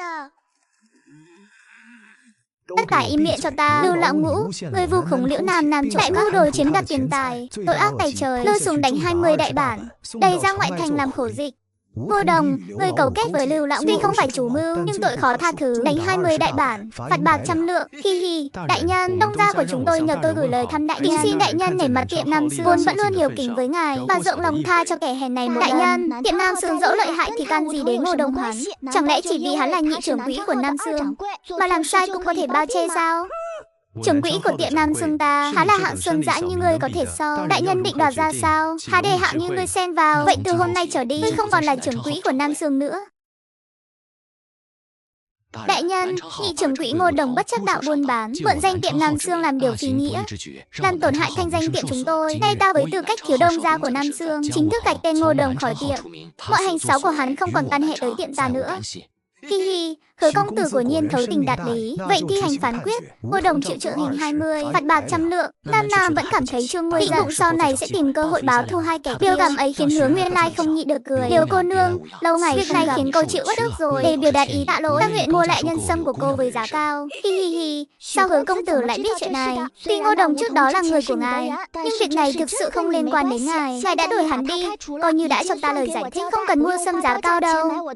Tất cả im miệng cho ta. Lưu Lão Ngũ, người vu khống Liễu Nam Nam đại mưu đồ chiếm đoạt tiền tài, tội ác tày trời, lôi xuống đánh 20 đại bản, đầy ra ngoại thành làm khổ dịch. Ngô Đồng, người cấu kết với Lưu Lão Ngũ, tuy không phải chủ mưu nhưng tội khó tha thứ, đánh 20 đại bản, phạt bạc 100 lượng. Hi, đại nhân, đông gia của chúng tôi nhờ tôi gửi lời thăm đại nhân, xin đại nhân nể mặt tiệm Nam Sương vốn vẫn luôn hiếu kính với ngài và rộng lòng tha cho kẻ hèn này một lần. Đại nhân, tiệm Nam Sương dẫu lợi hại thì can gì đến Ngô Đồng hắn? Chẳng lẽ chỉ vì hắn là nhị trưởng quỹ của Nam Sương mà làm sai cũng có thể bao che sao? Trưởng quỹ của tiệm Nam Sương ta, há là hạng sương dã như ngươi có thể so. Đại nhân định đoạt ra sao? Há để hạng như ngươi xen vào. Vậy từ hôm nay trở đi, ngươi không còn là trưởng quỹ của Nam Sương nữa. Đại nhân, nhị trưởng quỹ Ngô Đồng bất chấp đạo buôn bán, mượn danh tiệm Nam Sương làm điều phi nghĩa, làm tổn hại thanh danh tiệm chúng tôi. Nay ta với tư cách thiếu đông gia của Nam Sương, chính thức gạch tên Ngô Đồng khỏi tiệm. Mọi hành xáo của hắn không còn can hệ tới tiệm ta nữa. Hi, Hứa công tử của Nhiên thấu tình đạt lý. Vậy thi hành phán quyết, Ngô Đồng chịu trợ hình 20, phạt bạc 100 lượng. Nam Nam vẫn cảm thấy chưa nguôi giận, sau này sẽ tìm cơ hội báo thù hai kẻ. Biểu cảm ấy khiến Hứa Nguyên Lai không nhịn được cười. Liễu cô nương, lâu ngày việc này khiến cô chịu uất ức rồi. Để biểu đạt ý tạ lỗi, ta nguyện mua lại nhân sâm của cô với giá cao. Hi, sao Hứa công tử lại biết chuyện này? Tuy Ngô Đồng trước đó là người của ngài, nhưng việc này thực sự không liên quan đến ngài. Ngài đã đuổi hắn đi, coi như đã cho ta lời giải thích, không cần mua sâm giá cao đâu.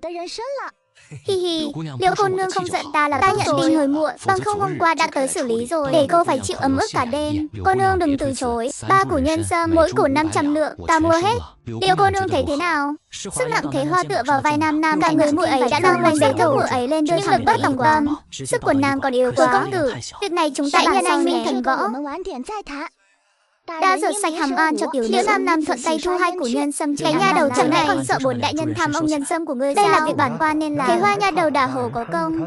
Liễu cô nương không giận ta là ta nhận tin hơi muộn, bằng không hôm qua đã tới xử lý rồi, để cô phải chịu ấm ức cả đêm. Cô nương đừng từ chối. 3 củ nhân sâm, mỗi củ 500 lượng, ta mua hết. Liễu cô nương thấy thế nào? Sức nặng Thế Hoa tựa vào vai Nam Nam, cả người muội ấy đã đang bành bế thúc muội ấy lên đưa thẳng bất tòng tâm. Sức của nàng còn yếu quá. Công tử, việc này chúng ta nhân anh minh thần võ. Đã rửa sạch hàm oan cho tiểu nữ. Liễu Nam Nam thuận tay thu 2 củ nhân sâm. Cái nha đầu chẳng lẽ còn sợ bổn đại nhân tham ông nhân sâm của ngươi sao? Đây là việc bản quan nên làm. Thế Hoa nha đầu đả hồ có công.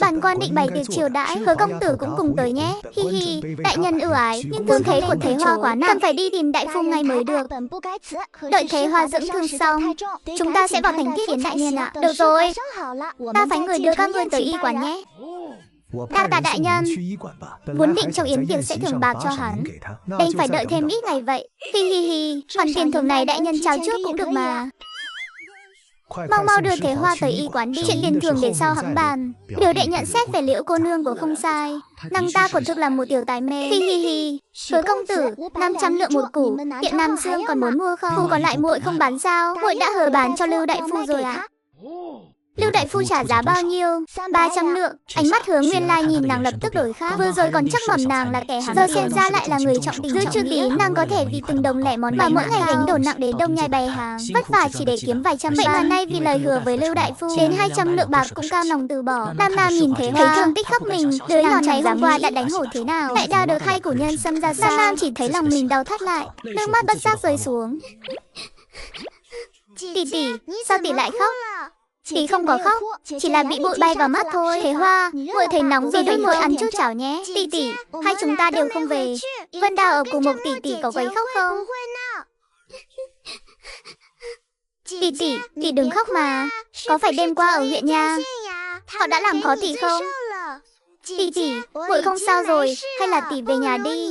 Bản quan định bày tiệc chiêu đãi, Hứa công tử cũng cùng tới nhé. Hi, đại nhân ưu ái, nhưng thương thế của Thế Hoa quá nặng, cần phải đi tìm đại phu ngay mới được. Đợi Thế Hoa dưỡng thương xong, chúng ta sẽ vào thành thiết kiến đại nhân ạ. Được rồi, ta phái người đưa các ngươi tới y quán nhé. Đa tạ đại nhân. Vốn định trong yến tiệc sẽ thưởng bạc cho hắn, đành phải đợi thêm ít ngày vậy. Hi, khoản tiền thưởng này đại nhân trao trước cũng được mà. Mau đưa Thế Hoa tới y quán đi. Chuyện tiền thưởng để sau hẵng bàn. Biểu đệ nhận xét về Liễu cô nương của không sai. Nàng ta quả thực là một tiểu tài mê. Hi, Hứa công tử, 500 lượng một củ. Tiệm Nam Sương còn muốn mua không? Củ còn lại muội không bán sao? Muội đã hứa bán cho Lưu đại phu rồi ạ. Lưu đại phu trả giá bao nhiêu? 300 lượng. Ánh mắt Hứa Nguyên Lai nhìn nàng lập tức đổi khác. Vừa rồi còn chắc mẩm nàng là kẻ hắn, giờ xem ra lại là người trọng tình. Giữ chữ tín, nàng có thể vì từng đồng lẻ món mà mỗi ngày gánh đồ nặng đến Đông Nhai bày hàng, vất vả chỉ để kiếm vài trăm. Vậy mà nay vì lời hứa với Lưu đại phu đến 200 lượng bạc cũng cam lòng từ bỏ. Nam Nam nhìn Thế Hoa, thấy thương tích khắp mình. Đứa nhỏ này hôm qua đã đánh hổ thế nào, lại đào được 2 củ nhân sâm ra sao? Nam Nam chỉ thấy lòng mình đau thắt lại, nước mắt bất giác rơi xuống. Tỷ, sao tỷ lại khóc? Tỷ không có khóc, chỉ là bị bụi bay vào mắt thôi. Thế Hoa, muội thấy nóng rồi, đôi muội ăn chút cháo nhé. Tỷ, hai chúng ta đều không về. Vân Đào ở cùng một tỷ có quấy khóc không? Tỷ đừng khóc mà. Có phải đêm qua ở huyện nha họ đã làm khó tỷ không? Tỷ, muội không sao rồi, hay là tỷ về nhà đi.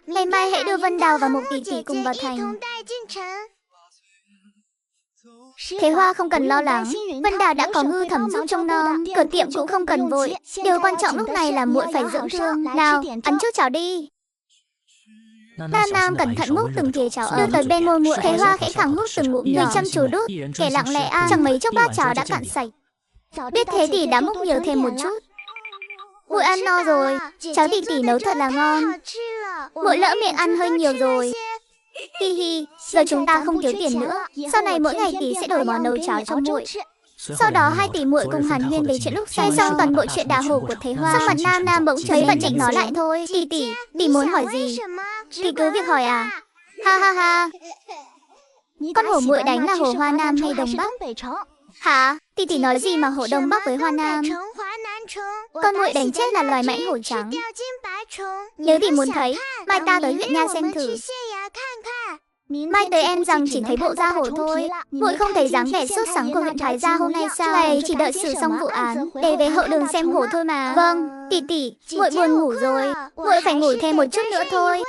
Ngày mai hãy đưa Vân Đào và một tỷ cùng vào thành. Thế Hoa không cần lo lắng, Vân Đào đã có Ngư Thẩm giúp trông nom, cửa tiệm cũng không cần vội. Điều quan trọng lúc này là muội phải dưỡng thương. Nào, ăn chút cháo đi. Nam Nam cẩn thận múc từng thìa cháo đưa tới bên môi muội. Thế Hoa khẽ khàng hút từng ngụm nhỏ, chăm chú đút, kẻ lặng lẽ ăn. Chẳng mấy chốc bát cháo đã cạn sạch. Biết thế thì đã múc nhiều thêm một chút. Muội ăn no rồi, cháo tỷ nấu thật là ngon. Muội lỡ miệng ăn hơi nhiều rồi. Hi, giờ chúng ta không thiếu tiền nữa. Sau này mỗi ngày tỷ sẽ đổi món nấu cháo cho muội. Sau đó hai tỷ muội cùng hàn huyên về chuyện lúc say xong toàn bộ chuyện đào hổ của Thế Hoa. Sắc mặt Nam Nam bỗng trở nên vận định nó lại thôi. Tỷ muốn hỏi gì? Tỷ cứ việc hỏi à? Ha ha ha. Con hổ muội đánh là hổ Hoa Nam hay Đông Bắc? Hả? Tỷ nói gì mà hổ Đông Bắc với Hoa Nam? Con muội đánh chết là loài mãnh hổ trắng. Nếu tỷ muốn thấy, mai ta tới huyện Nha xem thử. Mai tới em rằng chỉ thấy bộ da hổ thôi. Muội không thấy dáng vẻ sốt sắng của huyện Thái Gia hôm nay sao? Thầy chỉ đợi xử xong vụ án để về hậu đường xem hổ thôi mà. Vâng, tỷ, muội buồn ngủ rồi. Muội phải ngủ thêm một chút nữa thôi.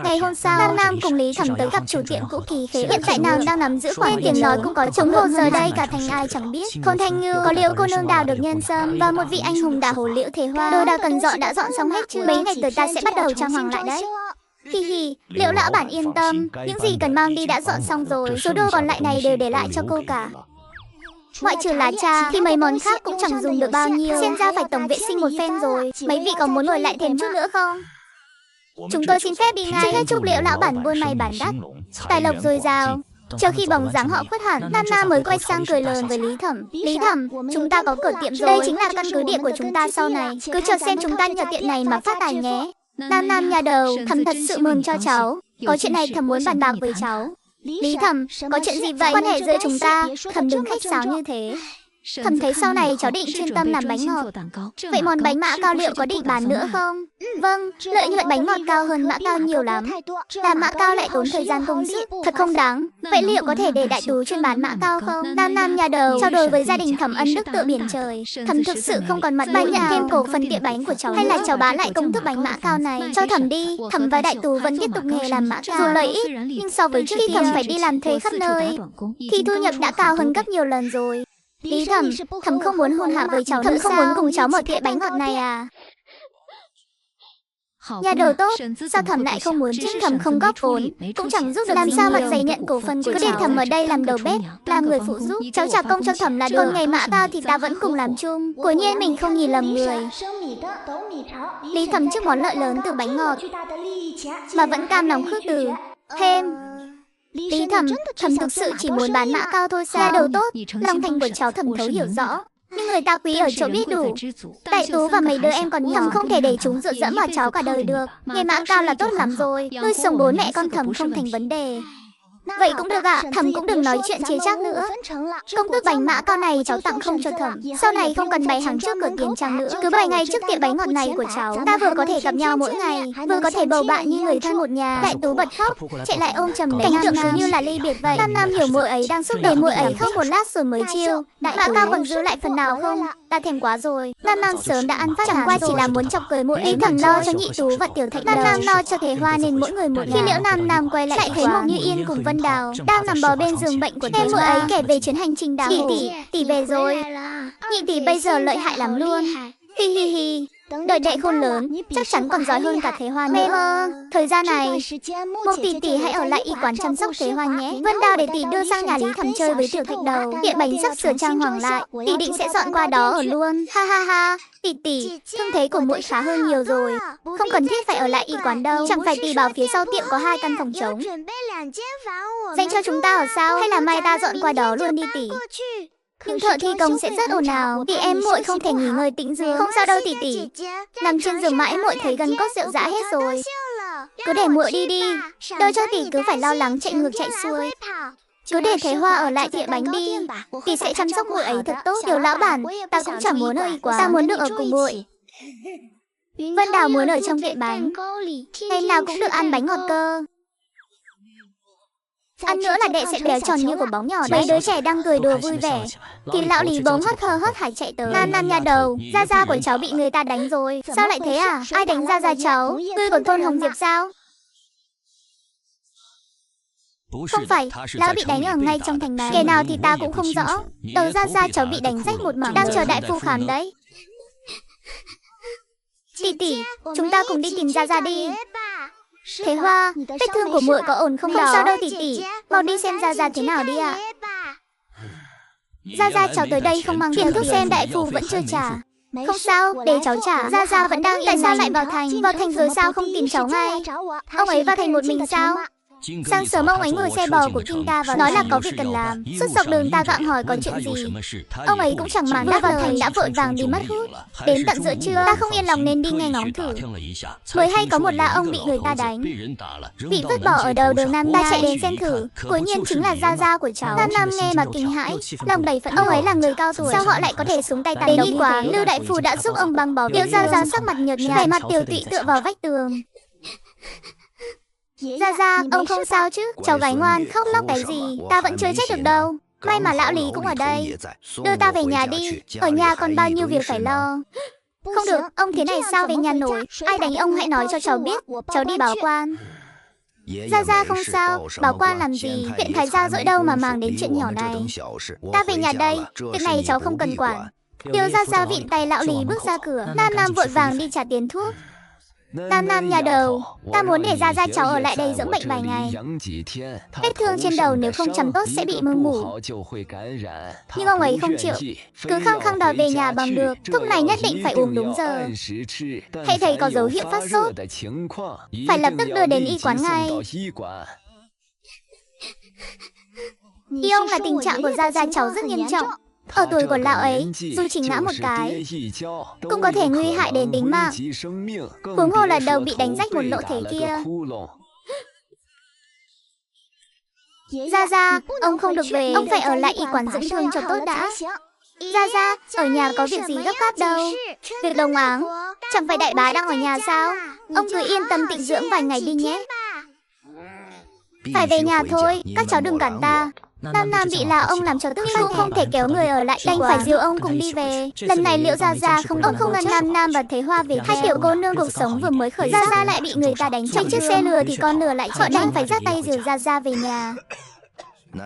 Ngày hôm sau, Nam Nam cùng Lý Thẩm tới gặp chủ tiệm cũ Kỳ Khế. Hiện tại nàng đang nắm giữ khoản tiếng nói cũng có chống hồ, giờ đây cả thành ai chẳng biết. Thôn Thanh Ngưu có Liễu cô nương đào được nhân sâm và một vị anh hùng đào hổ Liễu Thế Hoa. Đồ đạc cần dọn đã dọn xong hết chưa? Mấy ngày tới ta sẽ bắt đầu trang hoàng lại đấy. Hi, Liễu lão bản yên tâm, những gì cần mang đi đã dọn xong rồi. Số đồ còn lại này đều để lại cho cô cả. Ngoại trừ lá trà thì mấy món khác cũng chẳng dùng được bao nhiêu. Xem ra phải tổng vệ sinh một phen rồi. Mấy vị có muốn ngồi lại thêm chút nữa không? Chúng tôi xin phép đi ngay. Trước hết chúc Liễu lão bản buôn may bán đắt, tài lộc dồi dào. Chờ khi bóng dáng họ khuất hẳn, Nam Nam mới quay sang cười lớn với Lý Thẩm. Lý Thẩm, chúng ta có cửa tiệm rồi. Đây chính là căn cứ địa của chúng ta sau này. Cứ chờ xem chúng ta nhờ tiệm này mà phát tài nhé. Nam Nam nhà đầu, Thẩm thật sự mừng cho cháu. Có chuyện này Thẩm muốn bàn bạc với cháu. Lý Thẩm, có chuyện gì vậy? Quan hệ giữa chúng ta, Thẩm đừng khách sáo như thế. Thẩm thấy sau này cháu định chuyên tâm làm bánh ngọt. Vậy món bánh mã cao liệu có định bán nữa không? Vâng, lợi nhuận bánh ngọt cao hơn mã cao nhiều lắm. Làm mã cao lại tốn thời gian công sức, thật không đáng. Vậy liệu có thể để đại tú chuyên bán mã cao không? Nam Nam nhà đầu trao đổi với gia đình Thẩm ân đức tựa biển trời. Thẩm thực sự không còn mặt mũi nhận thêm cổ phần tiệm bánh của cháu. Hay là cháu bán lại công thức bánh mã cao này cho Thẩm đi. Thẩm và đại tú vẫn tiếp tục nghề làm mã cao. Dù lợi ích, nhưng so với trước khi Thẩm phải đi làm thuê khắp nơi thì thu nhập đã cao hơn gấp nhiều lần rồi. Lý Thẩm, Thẩm không muốn hôn hạ với cháu. Thẩm không muốn cùng cháu mở tiệm bánh ngọt này à? Nhà đầu tốt, sao Thẩm lại không muốn chứ? Thẩm không góp vốn, cũng chẳng giúp được. Làm sao mặt dày nhận cổ phần của cháu? Cứ để Thẩm ở đây làm đầu bếp, làm người phụ giúp. Cháu trả công cho Thẩm là được. Còn ngày mã cao thì ta vẫn cùng làm chung. Quả nhiên mình không nhìn lầm người. Lý Thẩm trước món lợi lớn từ bánh ngọt mà vẫn cam lòng khước từ thêm. Lý Thẩm, Thẩm thực sự chỉ muốn bán mã cao thôi sao? Nhà đầu tốt, lòng thành của cháu Thẩm thấu hiểu rõ. Nhưng người ta quý ở chỗ biết đủ. Đại tú và mấy đứa em còn nhỏ, Thẩm không thể để chúng dựa dẫm vào cháu cả đời được. Nghề mã cao là tốt lắm rồi, nuôi sống bố mẹ con Thẩm không thành vấn đề. Vậy cũng được ạ, Thẩm cũng đừng nói chuyện chế trác nữa. Công thức bánh mã cao này cháu tặng không cho Thẩm. Sau này không cần bày hàng trước cửa tiền trang nữa. Cứ bày ngay trước tiệm bánh ngọt này của cháu. Ta vừa có thể gặp nhau mỗi ngày, vừa có thể bầu bạn như người thân một nhà. Đại tú bật khóc, chạy lại ôm chầm lấy. Cảnh tượng cứ như là ly biệt vậy. Nam Nam hiểu muội ấy đang xúc để muội ấy khóc một lát rồi mới chiêu. Đại mã cao còn giữ lại phần nào không? Ta thèm quá rồi. Nam Nam sớm đã ăn phát chẳng qua chỉ là muốn chọc cười muội. Lý Thẩm lo cho Nhị Tú và Tiểu Thạch Đầu. Nam Nam lo cho Thế Hoa nên mỗi người một. Khi Liễu Nam Nam quay lại thấy Mộc Như Yên cùng Vân Đào đang nằm bò bên giường bệnh của Thế Muội ấy kể về chuyến hành trình đào hổ. Tỷ về rồi. Nhị tỷ bây giờ lợi hại lắm luôn. Hi. Đợi đệ khôn lớn, chắc chắn còn giỏi hơn cả Thế Hoa nữa. Thời gian này, Mộc tỷ hãy ở lại y quán chăm sóc Thế Hoa nhé. Vân Đào để tỷ đưa sang nhà Lý Thẩm chơi với Tiểu Thạch Đầu. Tiệm bánh sắp sửa trang hoàng lại, tỷ định sẽ dọn qua đó ở luôn. Ha. Tỷ, thương thế của muội khá hơn nhiều rồi, không cần thiết phải ở lại y quán đâu. Chẳng phải tỷ bảo phía sau tiệm có 2 căn phòng trống dành cho chúng ta ở sao? Hay là mai ta dọn qua đó luôn đi tỷ? Nhưng thợ thi công sẽ rất ồn ào, thì em muội không thể nghỉ ngơi tĩnh dưỡng. Không sao đâu tỷ. Nằm trên giường mãi muội thấy gần cốt rượu dã hết rồi. Cứ để muội đi, đâu cho tỷ cứ phải lo lắng chạy ngược chạy xuôi. Cứ để Thế Hoa ở lại tiệm bánh đi, tỷ sẽ chăm sóc muội ấy thật tốt. Điều lão bản, ta cũng chẳng muốn ở y quán, ta muốn được ở cùng muội. Vân Đào muốn ở trong tiệm bánh, ngày nào cũng được ăn bánh ngọt cơ. Ăn nữa là đệ sẽ béo tròn như quả bóng nhỏ đấy. Mấy đứa trẻ đang cười đùa vui vẻ thì lão Lý bỗng hớt hải chạy tới. Nam nhà đầu, Gia của cháu bị người ta đánh rồi. Sao lại thế à? Ai đánh Gia cháu? Ngươi của thôn Hồng Diệp sao? Không phải, lão bị đánh ở ngay trong thành này. Kẻ nào thì ta cũng không rõ. Đầu Gia cháu bị đánh rách một mảng, đang chờ đại phu khám đấy. Tỷ, chúng ta cùng đi tìm Gia đi. Thế Hoa, vết thương của muội có ổn không đó? Không sao đâu tỷ, mau đi xem Gia thế nào đi ạ. Gia cháu tới đây không mang tiền thuốc xem đại phu vẫn chưa trả. Không sao, để cháu trả. Gia vẫn đang. Tại sao lại vào thành? Vào thành rồi sao không tìm cháu ngay? Ông ấy vào thành một mình sao? Sáng sớm ông ấy ngồi xe bò của Kim ta và nói là có việc cần làm. Suốt dọc đường ta gặng hỏi có chuyện gì. Ông ấy cũng chẳng màng đáp vào thành đã vội vàng đi mất hút. Đến tận giữa trưa, ta không yên lòng nên đi nghe ngóng thử. Mới hay có một là ông bị người ta đánh, bị vứt bỏ ở đầu đường Nam. Ta chạy đến xem thử, cố nhiên chính là Gia Gia của cháu. Nam nghe mà kinh hãi, lòng đầy phẫn. Ông ấy là người cao tuổi, sao họ lại có thể xuống tay tàn độc như quá. Lưu đại phu đã giúp ông băng bó. Liễu Gia Gia sắc mặt nhợt nhạt, vẻ mặt tiều tụy tựa vào vách tường. Gia Gia, ông không sao chứ? Cháu gái ngoan, khóc lóc cái gì? Ta vẫn chưa chết được đâu. May mà lão Lý cũng ở đây. Đưa ta về nhà đi, ở nhà còn bao nhiêu việc phải lo. Không được, ông thế này sao về nhà nổi? Ai đánh ông hãy nói cho cháu biết, cháu đi báo quan. Gia Gia không sao, báo quan làm gì? Huyện Thái Gia dỗi đâu mà màng đến chuyện nhỏ này. Ta về nhà đây, việc này cháu không cần quản. Liễu Gia Gia vịn tay lão Lý bước ra cửa. Nam vội vàng đi trả tiền thuốc. Nam nhà đầu, ta muốn để Gia Gia cháu ở lại đây dưỡng bệnh vài ngày. Vết thương trên đầu nếu không chăm tốt sẽ bị mưng mủ. Nhưng ông ấy không chịu, cứ khăng khăng đòi về nhà bằng được. Thuốc này nhất định phải uống đúng giờ. Hãy thấy có dấu hiệu phát sốt, phải lập tức đưa đến y quán ngay. Ý ông là tình trạng của Gia Gia cháu rất nghiêm trọng. Ở tuổi của lão ấy, dù chỉ ngã một cái, cũng có thể nguy hại đến tính mạng. Huống hồ là đầu bị đánh rách một lỗ thế kia. Gia Gia, ông không được về, ông phải ở lại y quán dưỡng thương cho tốt đã. Gia Gia, ở nhà có việc gì gấp gáp đâu. Việc đồng áng, chẳng phải đại bá đang ở nhà sao? Ông cứ yên tâm tịnh dưỡng vài ngày đi nhé. Phải về nhà thôi, các cháu đừng cản ta. Nam bị là ông làm cho tức giận, không thể kéo người ở lại, đành phải dìu ông cùng đi về. Lần này Liễu Gia Gia không ngăn Nam và Thế Hoa về. Hai tiểu cô nương cuộc sống vừa mới khởi, Gia Gia lại bị người ta đánh trên chiếc xe lừa thì con lừa lại họ đành phải dắt tay dìu Gia Gia về nhà.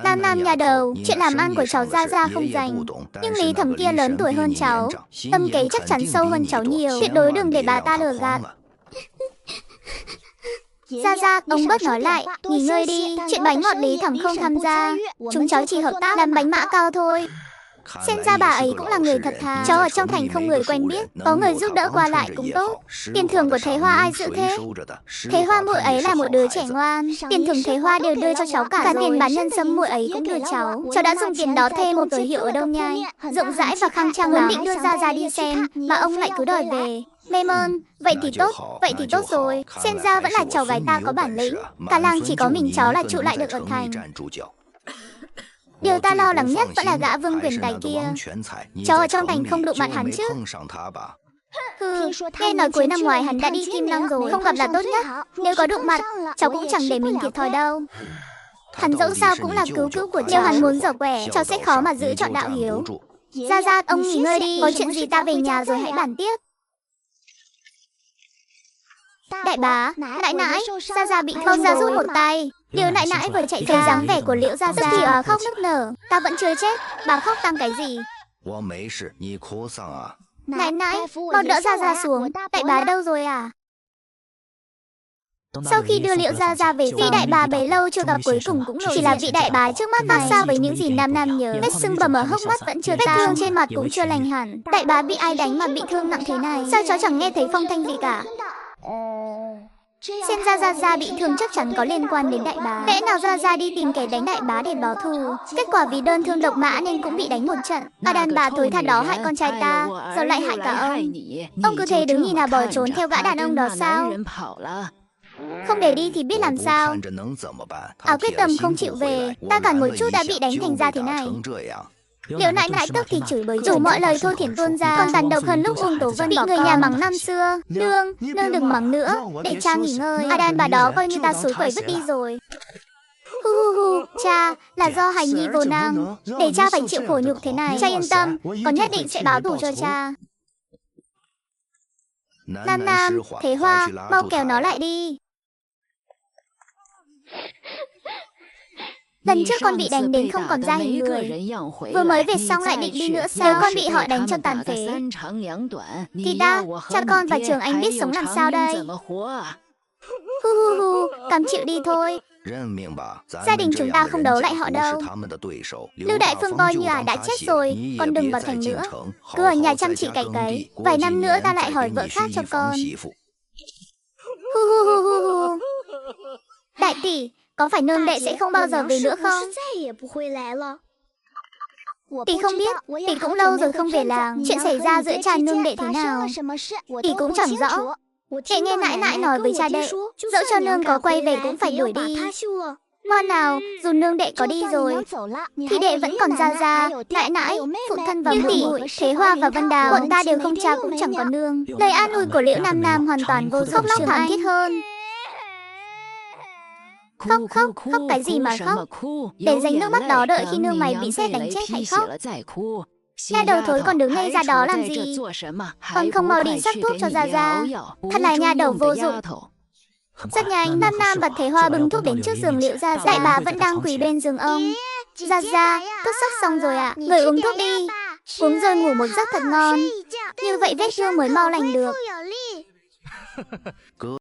Nam nhà đầu, chuyện làm ăn của cháu Gia Gia không rành, nhưng Lý Thẩm kia lớn tuổi hơn cháu, tâm kế chắc chắn sâu hơn cháu nhiều, tuyệt đối đừng để bà ta lừa gạt. Gia Gia, ông bớt nói lại, nghỉ ngơi đi. Chuyện bánh ngọt Lý Thẩm không tham gia, chúng cháu chỉ hợp tác làm bánh mã cao thôi. Xem ra bà ấy cũng là người thật thà. Cháu ở trong thành không người quen biết, có người giúp đỡ qua lại cũng tốt. Tiền thưởng của Thế Hoa ai giữ thế? Thế Hoa muội ấy là một đứa trẻ ngoan, tiền thưởng Thế Hoa đều đưa cho cháu cả tiền bán nhân sâm muội ấy cũng đưa cháu. Cháu đã dùng tiền đó thuê một cửa hiệu ở Đông Nhai, rộng rãi và khang trang lắm. Định đưa Gia Gia đi xem, mà ông lại cứ đòi về. Mê mơn, vậy thì tốt rồi. Xem ra vẫn là cháu gái ta có bản lĩnh. Cả làng chỉ có mình cháu là trụ lại được ở thành. Điều ta lo lắng nhất vẫn là gã Vương Quyền Tài kia. Cháu ở trong thành không đụng mặt hắn chứ? Nghe nói cuối năm ngoài hắn đã đi Kim Lăng rồi. Không gặp là tốt nhất. Nếu có đụng mặt, cháu cũng chẳng để mình thiệt thòi đâu. Hắn dẫu sao cũng là cứu của cháu. Nếu hắn muốn giở quẻ, cháu sẽ khó mà giữ chọn đạo hiếu. Gia Gia, ông nghỉ ngơi đi. Có chuyện gì ta về nhà rồi hãy bàn tiếp. Đại bá, nãi, Gia Gia bị Khâu Gia rút một tay. Liễu nãi vừa chạy ra, dáng vẻ của Liễu Gia Gia thì khóc nức nở. Ta vẫn chưa chết, bà khóc tăng cái gì? Nãi, con đỡ Gia Gia xuống. Đại bá đâu rồi à? Sau khi đưa Liễu Gia Gia về, vị đại bá bấy lâu chưa gặp cuối cùng cũng nổi. Chỉ là vị đại bá trước mắt này sao với những gì Nam nhớ. Vết sưng bầm ở hốc mắt vẫn chưa tan, vết thương trên mặt cũng chưa lành hẳn. Đại bá bị ai đánh mà bị thương nặng thế này? Sao cháu chẳng nghe thấy phong thanh gì cả? Xem ra Gia Gia bị thương chắc chắn có liên quan đến đại bá. Lẽ nào Gia Gia đi tìm kẻ đánh đại bá để báo thù? Kết quả vì đơn thương độc mã nên cũng bị đánh một trận. Đàn bà thối tha đó hại con trai ta, giờ lại hại cả ông. Ông cứ thế đứng nhìn nào bỏ trốn theo gã đàn ông đó sao? Không để đi thì biết làm sao. Quyết tâm không chịu về. Ta còn một chút đã bị đánh thành ra thế này. Liễu nãi tức thì chửi bới đủ mọi lời thô thiển tuôn ra, còn tàn độc hơn lúc Ung Tố Vân bị người nhà mắng năm xưa. Nương đừng mắng nữa, để cha nghỉ ngơi. Đàn bà đó coi như ta xối quẩy vứt đi rồi. Cha, là do hài nhi vô năng, để cha phải chịu khổ nhục thế này. Cha yên tâm, con nhất định sẽ báo thù cho cha. Nam, Thế Hoa, mau kéo nó lại đi. Lần trước con bị đánh đến không còn ra hình người, vừa mới về xong lại định đi nữa sao? Nếu con bị họ đánh cho tàn phế thì cha con và Trường Anh biết sống làm sao đây? Cam chịu đi thôi. Gia đình chúng ta không đấu lại họ đâu. Lưu Đại Phương coi như đã chết rồi, con đừng vào thành nữa. Cứ ở nhà chăm chỉ cày cấy, vài năm nữa ta lại hỏi vợ khác cho con. Đại tỷ, Có phải nương đệ sẽ không bao giờ về nữa không? Tỷ không biết, tỷ cũng lâu rồi không về làng. Chuyện xảy ra giữa cha nương đệ thế nào tỷ cũng chẳng rõ. Đệ nghe nãi nãi nói với cha đệ, dẫu cho nương có quay về cũng phải đuổi đi. Ngoan nào, dù nương đệ có đi rồi thì đệ vẫn còn Gia Gia, nãi nãi, phụ thân và muội muội, Thế Hoa và Vân Đào. Bọn ta đều không cha cũng chẳng có nương. Lời an ủi của Liễu Nam Nam hoàn toàn vô dụng. Khóc lóc thảm thiết hơn. Khóc cái gì mà khóc? Để dành nước mắt đó đợi khi nương mày bị sét đánh chết hãy khóc. Nha đầu thối còn đứng ngây ra đó làm gì? Con không mau đi sắc thuốc cho Gia Gia. Thật là nha đầu vô dụng. Rất nhanh, Nam Nam và Thế Hoa bưng thuốc đến trước giường Liễu Gia Gia. Đại bá vẫn đang quỳ bên giường ông. Gia Gia, thuốc sắp xong rồi ạ. Người uống thuốc đi. Uống rồi ngủ một giấc thật ngon. Như vậy vết thương mới mau lành được.